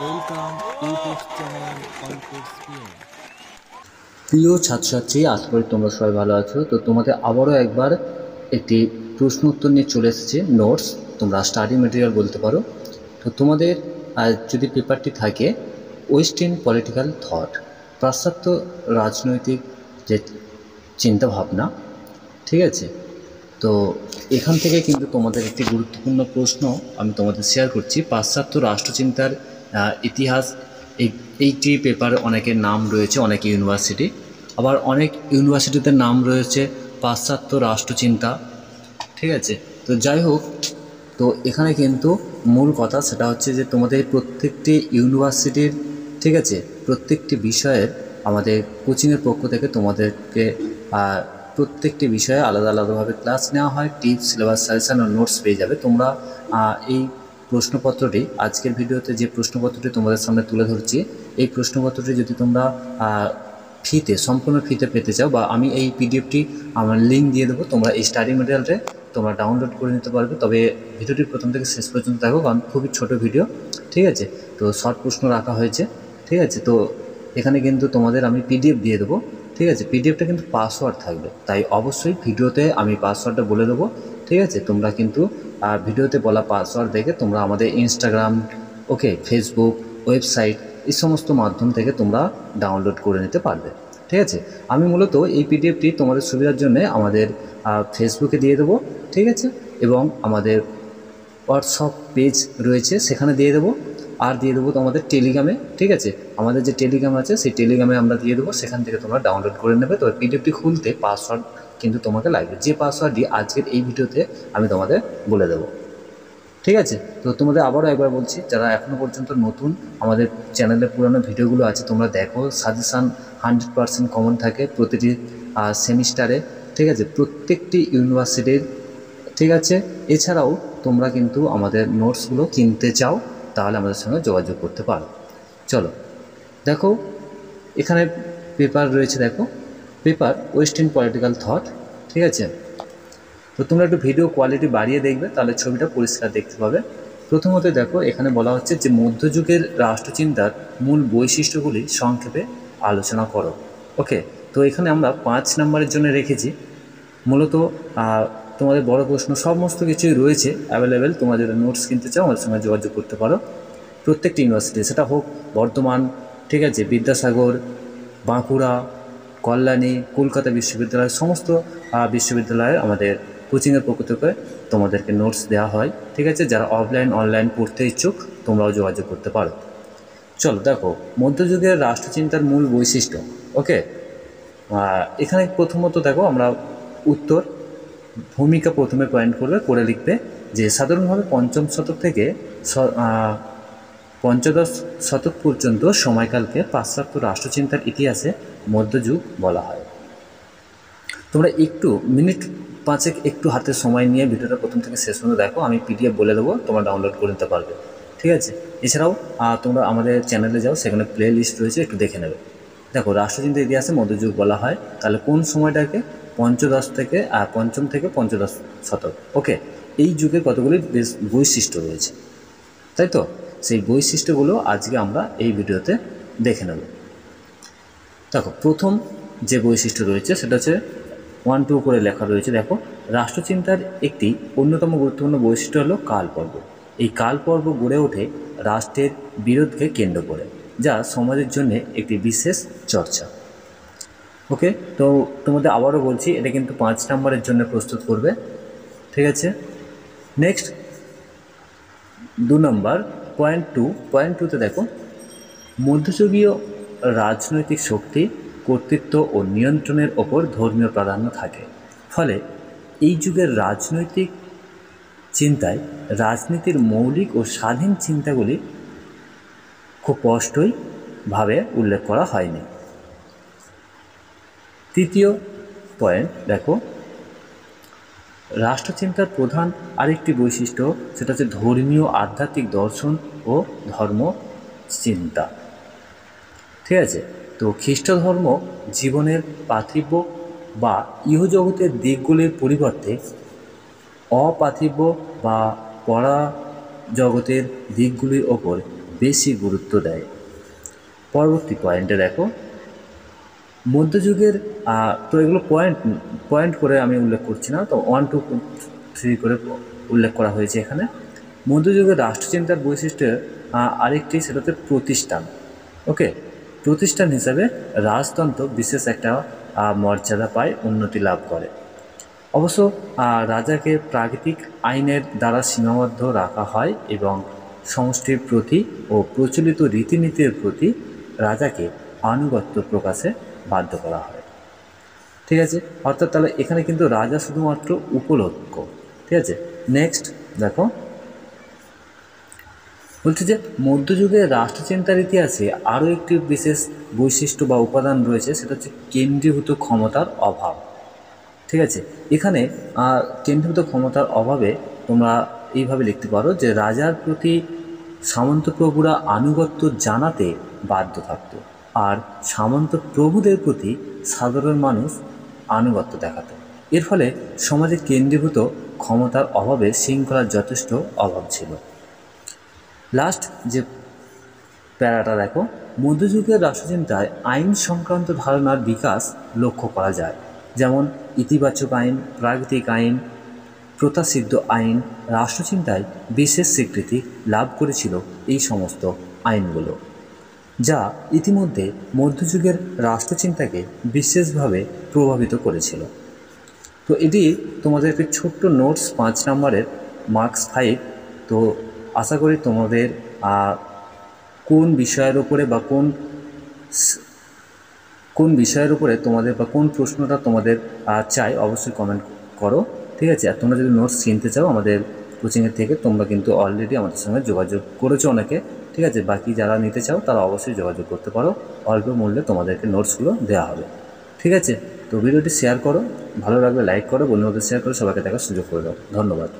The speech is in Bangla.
Welcome YouTube channel Context PM. প্রিয় ছাত্রছাত্রী, আশা করি তোমরা সবাই ভালো আছো। তো তোমাদের আবারও একবার একটি প্রশ্ন উত্তর নিয়ে চলে এসেছে, নোটস, তোমরা স্টাডি মেটেরিয়াল বলতে পারো। তো তোমাদের যদি পেপারটি থাকে ওয়েস্টার্ন পলিটিক্যাল থট, পাশ্চাত্য রাজনৈতিক যে চিন্তাভাবনা, ঠিক আছে। তো এখান থেকে কিন্তু তোমাদের একটি গুরুত্বপূর্ণ প্রশ্ন আমি তোমাদের শেয়ার করছি। পাশ্চাত্য রাষ্ট্রচিন্তার ইতিহাস, এইটি পেপার অনেকের নাম রয়েছে, অনেক ইউনিভার্সিটি, আবার অনেক ইউনিভার্সিটিতে নাম রয়েছে পাশ্চাত্য রাষ্ট্রচিন্তা, ঠিক আছে। তো যাই হোক, তো এখানে কিন্তু মূল কথা সেটা হচ্ছে যে তোমাদের প্রত্যেকটি ইউনিভার্সিটির, ঠিক আছে, প্রত্যেকটি বিষয়ের আমাদের কোচিংয়ের পক্ষ থেকে তোমাদেরকে প্রত্যেকটি বিষয়ে আলাদা আলাদাভাবে ক্লাস নেওয়া হয়, টিপস, সিলেবাস, সাজেশন ও নোটস পেয়ে যাবে তোমরা। এই প্রশ্নপত্রটি, আজকের ভিডিওতে যে প্রশ্নপত্রটি তোমাদের সামনে তুলে ধরছি, এই প্রশ্নপত্রটি যদি তোমরা ফ্রিতে, সম্পূর্ণ ফ্রিতে পেতে চাও, বা আমি এই পিডিএফটি আমার লিঙ্ক দিয়ে দেবো, তোমরা এই স্টাডি মেটেরিয়ালটা তোমরা ডাউনলোড করে নিতে পারবে। তবে ভিডিওটি প্রথম থেকে শেষ পর্যন্ত দেখো, কারণ খুবই ছোট ভিডিও, ঠিক আছে। তো শর্ট প্রশ্ন রাখা হয়েছে, ঠিক আছে। তো এখানে কিন্তু তোমাদের আমি পিডিএফ দিয়ে দেবো, ঠিক আছে। পিডিএফটা কিন্তু পাসওয়ার্ড থাকবে, তাই অবশ্যই ভিডিওতে আমি পাসওয়ার্ডটা বলে দেবো, ঠিক আছে। তোমরা কিন্তু ভিডিওতে বলা পাসওয়ার্ড দেখে তোমরা আমাদের ইনস্টাগ্রাম, ওকে, ফেসবুক, ওয়েবসাইট, এই সমস্ত মাধ্যম থেকে তোমরা ডাউনলোড করে নিতে পারবে, ঠিক আছে। আমি মূলত এই পিডিএফটি তোমাদের সুবিধার জন্য আমাদের ফেসবুকে দিয়ে দেবো, ঠিক আছে, এবং আমাদের হোয়াটসঅ্যাপ পেজ রয়েছে সেখানে দিয়ে দেবো, আর দিয়ে দেবো তোমাদের টেলিগ্রামে, ঠিক আছে। আমাদের যে টেলিগ্রাম আছে সেই টেলিগ্রামে আমরা দিয়ে দেবো, সেখান থেকে তোমরা ডাউনলোড করে নেবে। তো পিডিএফটি খুলতে পাসওয়ার্ড কিন্তু তোমাকে লাগবে, যে পাসওয়ার্ডটি আজকের এই ভিডিওতে আমি তোমাদের বলে দেবো, ঠিক আছে। তো তোমাদের আবারও একবার বলছি, যারা এখনও পর্যন্ত নতুন, আমাদের চ্যানেলে পুরনো ভিডিওগুলো আছে তোমরা দেখো। সাজেশান 100% কমন থাকে প্রতিটি সেমিস্টারে, ঠিক আছে, প্রত্যেকটি ইউনিভার্সিটির, ঠিক আছে। এছাড়াও তোমরা কিন্তু আমাদের নোটসগুলো কিনতে চাও, তাহলে আমাদের সঙ্গে যোগাযোগ করতে পারো। চলো দেখো, এখানে পেপার রয়েছে, দেখো, পেপার ওয়েস্টার্ন পলিটিক্যাল থট, ঠিক আছে। তো তোমরা একটু ভিডিও কোয়ালিটি বাড়িয়ে দেখবে, তাহলে ছবিটা পরিষ্কার দেখতে পাবে। প্রথমত দেখো, এখানে বলা হচ্ছে যে মধ্যযুগের রাষ্ট্রচিন্তার মূল বৈশিষ্ট্যগুলি সংক্ষেপে আলোচনা করো, ওকে। তো এখানে আমরা 5 নম্বরের জন্য রেখেছি। মূলত তোমাদের বড় প্রশ্ন সমস্ত কিছুই রয়েছে অ্যাভেলেবেল, তোমরা যদি নোটস কিনতে চাও আমাদের সঙ্গে যোগাযোগ করতে পারো। প্রত্যেকটি ইউনিভার্সিটি, সেটা হোক বর্ধমান, ঠিক আছে, বিদ্যাসাগর, বাঁকুড়া, কল্যাণী, কলকাতা বিশ্ববিদ্যালয়, সমস্ত বিশ্ববিদ্যালয়ে আমাদের কোচিংয়ের পক্ষ থেকে তোমাদেরকে নোটস দেওয়া হয়, ঠিক আছে। যারা অফলাইন অনলাইন পড়তে ইচ্ছুক তোমরাও যোগাযোগ করতে পারো। চলো দেখো, মধ্যযুগের রাষ্ট্রচিন্তার মূল বৈশিষ্ট্য, ওকে। এখানে প্রথমত দেখো, আমরা উত্তর, ভূমিকা প্রথমে পয়েন্ট করবে, করে লিখবে যে সাধারণভাবে পঞ্চম শতক থেকে পঞ্চদশ শতক পর্যন্ত সময়কালকে পাশ্চাত্য রাষ্ট্রচিন্তার ইতিহাসে মধ্যযুগ বলা হয়। তোমরা একটু মিনিট 5 একটু হাতে সময় নিয়ে ভিডিওটা প্রথম থেকে শেষ পর্যন্ত দেখো, আমি পিডিএফ বলে দেবো, তোমরা ডাউনলোড করে নিতে পারবে, ঠিক আছে। এছাড়াও তোমরা আমাদের চ্যানেলে যাও, সেখানে প্লে লিস্ট রয়েছে, একটু দেখে নেবে। দেখো, রাষ্ট্রচিন্তার ইতিহাসে মধ্যযুগ বলা হয়, তাহলে কোন সময়টাকে? পঞ্চম থেকে পঞ্চদশ শতক, ওকে। এই যুগে কতগুলি বেশ বৈশিষ্ট্য রয়েছে, তাই তো? সেই বৈশিষ্ট্যগুলো আজকে আমরা এই ভিডিওতে দেখে নেব। দেখো, প্রথম যে বৈশিষ্ট্য রয়েছে সেটা হচ্ছে 1, 2 করে লেখা রয়েছে, দেখো। রাষ্ট্রচিন্তার একটি অন্যতম গুরুত্বপূর্ণ বৈশিষ্ট্য হলো কালপর্ব। এই কালপর্ব গড়ে ওঠে রাষ্ট্রের বিরোধকে কেন্দ্র করে, যা সমাজের জন্য একটি বিশেষ চর্চা, ওকে। তো তোমাদের আবারও বলছি, এটা কিন্তু 5 নম্বরের জন্য প্রস্তুত করবে, ঠিক আছে। নেক্সট 2 নম্বর, পয়েন্ট টুতে দেখো, মধ্যযুগীয় রাজনৈতিক শক্তি, কর্তৃত্ব ও নিয়ন্ত্রণের ওপর ধর্মীয় প্রাধান্য থাকে, ফলে এই যুগের রাজনৈতিক চিন্তায় রাজনীতির মৌলিক ও স্বাধীন চিন্তাগুলি খুব স্পষ্টইভাবে উল্লেখ করা হয়নি। তৃতীয় পয়েন্ট দেখো, রাষ্ট্রচিন্তার প্রধান আরেকটি বৈশিষ্ট্য, সেটা হচ্ছে ধর্মীয় আধ্যাত্মিক দর্শন ও ধর্ম চিন্তা, ঠিক আছে। তো খ্রিস্ট ধর্ম জীবনের পার্থিব বা ইহজগতের দিকগুলির পরিবর্তে অপার্থিব বা পরাজগতের দিকগুলির ওপর বেশি গুরুত্ব দেয়। পরবর্তী পয়েন্টে দেখো, মধ্যযুগের তো এগুলো পয়েন্ট পয়েন্ট করে আমি উল্লেখ করছি না, তো 1 2 3 করে উল্লেখ করা হয়েছে এখানে। মধ্যযুগের রাষ্ট্রচিন্তার বৈশিষ্ট্যের আরেকটি, সেটা হচ্ছে প্রতিষ্ঠান। ওকে, প্রতিষ্ঠান হিসাবে রাজতন্ত্র বিশেষ একটা মর্যাদা পায়, উন্নতি লাভ করে। অবশ্য রাজাকে প্রাকৃতিক আইনের দ্বারা সীমাবদ্ধ রাখা হয় এবং সমষ্টির প্রতি ও প্রচলিত রীতিনীতির প্রতি রাজাকে আনুগত্য প্রকাশে বাধ্য করা হয়। ঠিক আছে, অর্থাৎ তাহলে এখানে কিন্তু রাজা শুধুমাত্র উপলক্ষ। ঠিক আছে, নেক্সট দেখো, বলছে যে মধ্যযুগের রাষ্ট্রচিন্তার ইতিহাসে আরও একটি বিশেষ বৈশিষ্ট্য বা উপাদান রয়েছে, সেটা হচ্ছে কেন্দ্রীভূত ক্ষমতার অভাব। ঠিক আছে, এখানে কেন্দ্রীভূত ক্ষমতার অভাবে তোমরা এইভাবে লিখতে পারো যে রাজার প্রতি সামন্ত প্রভুরা আনুগত্য জানাতে বাধ্য থাকত, আর সামন্ত প্রভুদের প্রতি সাধারণ মানুষ আনুগত্য দেখাত। এর ফলে সমাজে কেন্দ্রীভূত ক্ষমতার অভাবে শৃঙ্খলার যথেষ্ট অভাব ছিল। লাস্ট যে প্যারাটা দেখো, মধ্যযুগের রাষ্ট্রচিন্তায় আইন সংক্রান্ত ধারণার বিকাশ লক্ষ্য করা যায়, যেমন ইতিবাচক আইন, প্রাকৃতিক আইন, প্রথাসিদ্ধ আইন। রাষ্ট্রচিন্তায় বিশেষ স্বীকৃতি লাভ করেছিল এই সমস্ত আইনগুলো, যা ইতিমধ্যে মধ্যযুগের রাষ্ট্রচিন্তাকে বিশেষভাবে প্রভাবিত করেছিল। তো এটি তোমাদের একটি ছোট্ট নোটস, 5 নম্বরের, মার্কস 5। তো আশা করি তোমাদের কোন বিষয়ের উপরে বা কোন বিষয়ের উপরে তোমাদের বা কোন প্রশ্নটা তোমাদের চাই অবশ্যই কমেন্ট করো। ঠিক আছে, আর তোমরা যদি নোটস কিনতে চাও আমাদের কোচিংয়ের থেকে, তোমরা কিন্তু অলরেডি আমাদের সঙ্গে যোগাযোগ করেছো অনেকে। ঠিক আছে, বাকি যারা নিতে চাও তারা অবশ্যই যোগাযোগ করতে পারো, অল্প মূল্যে তোমাদেরকে নোটসগুলো দেওয়া হবে। ঠিক আছে, তো ভিডিওটি শেয়ার করো, ভালো লাগলে লাইক করো, বন্ধুদের শেয়ার করো, সবাইকে দেখার সুযোগ করে দাও। ধন্যবাদ।